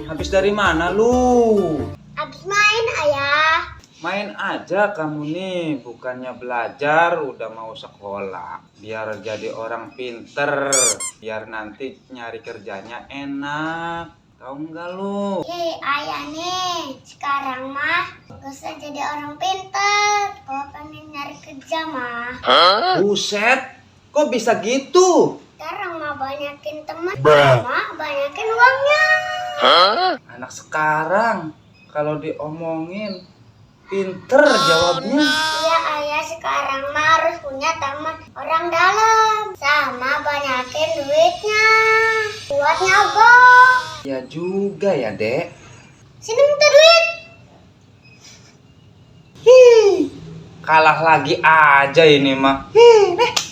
Habis dari mana lu? Habis main, Ayah. Main aja kamu nih, bukannya belajar udah mau sekolah. Biar jadi orang pinter, biar nanti nyari kerjanya enak. Tahu nggak lu? Hei, Ayah nih. Sekarang mah gak usah jadi orang pintar. Kalau pengen nyari kerja mah. Buset, kok bisa gitu? Sekarang mah banyakin teman, sama banyakin uangnya. Anak sekarang kalau diomongin pinter jawabnya. Iya, Ayah, sekarang mah harus punya teman orang dalam. Sama banyakin duitnya. Buat nyogok. Ya juga ya, Dek. Sini minta duit. Kalah lagi aja ini mah. Nih.